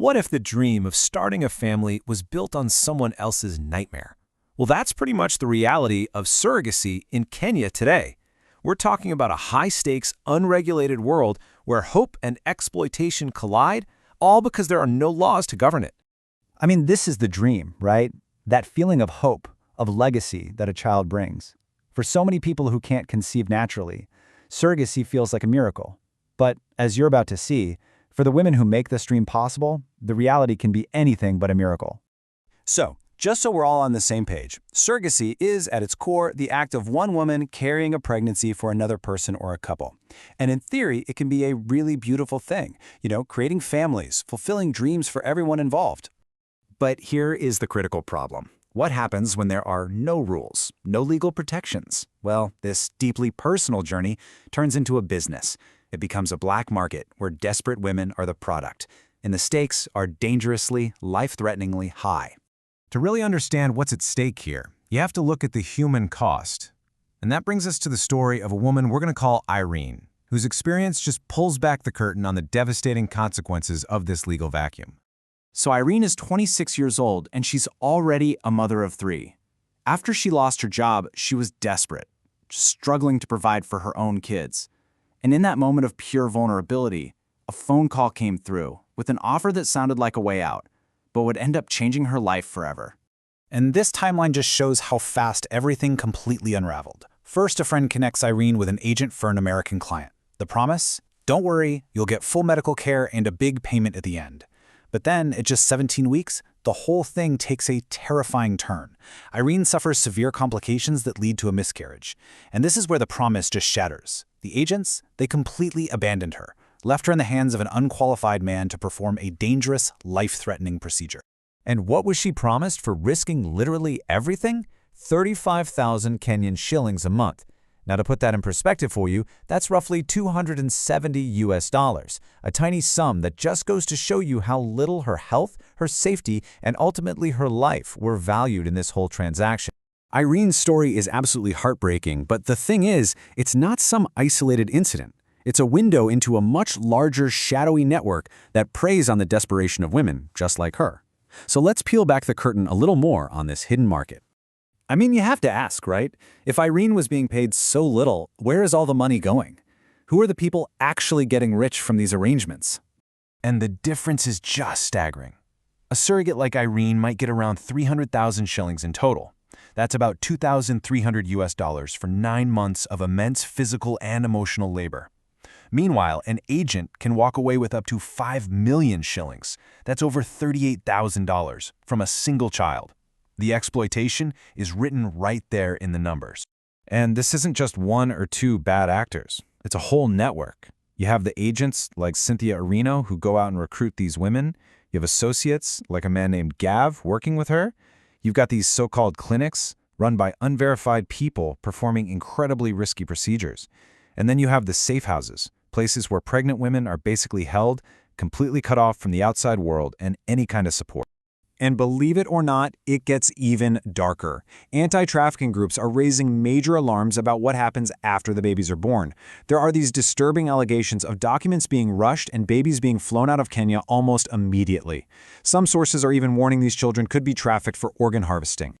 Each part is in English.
What if the dream of starting a family was built on someone else's nightmare? Well, that's pretty much the reality of surrogacy in Kenya today. We're talking about a high-stakes, unregulated world where hope and exploitation collide, all because there are no laws to govern it. I mean, this is the dream, right? That feeling of hope, of legacy that a child brings. For so many people who can't conceive naturally, surrogacy feels like a miracle. But as you're about to see, for the women who make this dream possible, the reality can be anything but a miracle. So, just so we're all on the same page, surrogacy is, at its core, the act of one woman carrying a pregnancy for another person or a couple. And in theory, it can be a really beautiful thing, creating families, fulfilling dreams for everyone involved. But here is the critical problem. What happens when there are no rules, no legal protections? Well, this deeply personal journey turns into a business. It becomes a black market where desperate women are the product, and the stakes are dangerously, life-threateningly high. To really understand what's at stake here, you have to look at the human cost. And that brings us to the story of a woman we're going to call Irene, whose experience just pulls back the curtain on the devastating consequences of this legal vacuum. So Irene is 26 years old, and she's already a mother of 3. After she lost her job, she was desperate, just struggling to provide for her own kids. And in that moment of pure vulnerability, a phone call came through with an offer that sounded like a way out, but would end up changing her life forever. And this timeline just shows how fast everything completely unraveled. First, a friend connects Irene with an agent for an American client. The promise? Don't worry, you'll get full medical care and a big payment at the end. But then, at just 17 weeks, the whole thing takes a terrifying turn. Irene suffers severe complications that lead to a miscarriage. And this is where the promise just shatters. The agents, they completely abandoned her, left her in the hands of an unqualified man to perform a dangerous, life-threatening procedure. And what was she promised for risking literally everything? 35,000 Kenyan shillings a month. Now, to put that in perspective for you, that's roughly $270, a tiny sum that just goes to show you how little her health, her safety, and ultimately her life were valued in this whole transaction. Irene's story is absolutely heartbreaking, but the thing is, it's not some isolated incident. It's a window into a much larger, shadowy network that preys on the desperation of women, just like her. So let's peel back the curtain a little more on this hidden market. I mean, you have to ask, right? If Irene was being paid so little, where is all the money going? Who are the people actually getting rich from these arrangements? And the difference is just staggering. A surrogate like Irene might get around 300,000 shillings in total. That's about $2,300 for 9 months of immense physical and emotional labor. Meanwhile, an agent can walk away with up to 5 million shillings. That's over $38,000 from a single child. The exploitation is written right there in the numbers. And this isn't just 1 or 2 bad actors. It's a whole network. You have the agents like Cynthia Areno who go out and recruit these women. You have associates like a man named Gav working with her. You've got these so-called clinics run by unverified people performing incredibly risky procedures. And then you have the safe houses, places where pregnant women are basically held, completely cut off from the outside world and any kind of support. And believe it or not, it gets even darker. Anti-trafficking groups are raising major alarms about what happens after the babies are born. There are these disturbing allegations of documents being rushed and babies being flown out of Kenya almost immediately. Some sources are even warning these children could be trafficked for organ harvesting.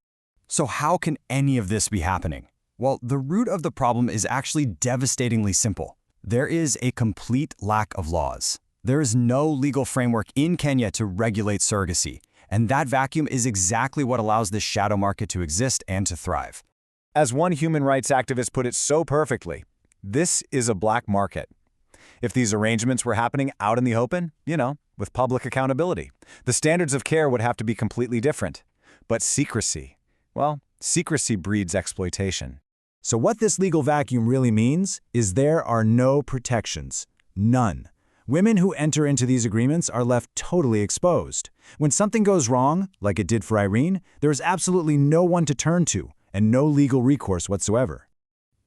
So how can any of this be happening? Well, the root of the problem is actually devastatingly simple. There is a complete lack of laws. There is no legal framework in Kenya to regulate surrogacy. And that vacuum is exactly what allows this shadow market to exist and to thrive. As one human rights activist put it so perfectly, this is a black market. If these arrangements were happening out in the open, with public accountability, the standards of care would have to be completely different. But secrecy, secrecy breeds exploitation. So what this legal vacuum really means is there are no protections. None. Women who enter into these agreements are left totally exposed. When something goes wrong, like it did for Irene, there is absolutely no one to turn to and no legal recourse whatsoever.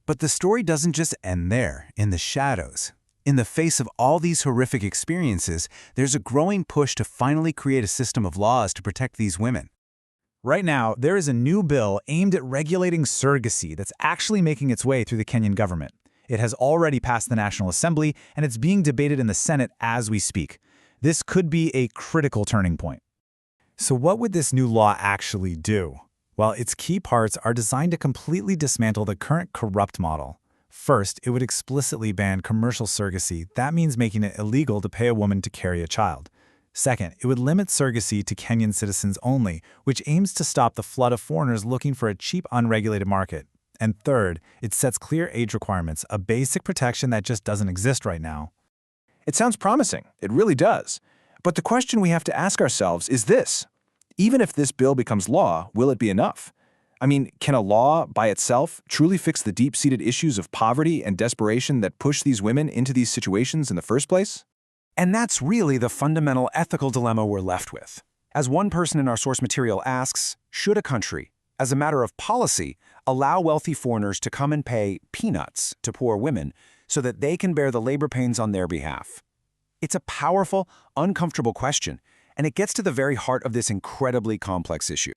But the story doesn't just end there, in the shadows. In the face of all these horrific experiences, there's a growing push to finally create a system of laws to protect these women. Right now, there is a new bill aimed at regulating surrogacy that's actually making its way through the Kenyan government. It has already passed the National Assembly, and it's being debated in the Senate as we speak. This could be a critical turning point. So what would this new law actually do? Well, its key parts are designed to completely dismantle the current corrupt model. First, it would explicitly ban commercial surrogacy. That means making it illegal to pay a woman to carry a child. Second, it would limit surrogacy to Kenyan citizens only, which aims to stop the flood of foreigners looking for a cheap, unregulated market. And third, it sets clear age requirements, a basic protection that just doesn't exist right now. It sounds promising. It really does. But the question we have to ask ourselves is this. Even if this bill becomes law, will it be enough? I mean, can a law by itself truly fix the deep-seated issues of poverty and desperation that push these women into these situations in the first place? And that's really the fundamental ethical dilemma we're left with. As one person in our source material asks, should a country, as a matter of policy, allow wealthy foreigners to come and pay peanuts to poor women so that they can bear the labor pains on their behalf? It's a powerful, uncomfortable question, and it gets to the very heart of this incredibly complex issue.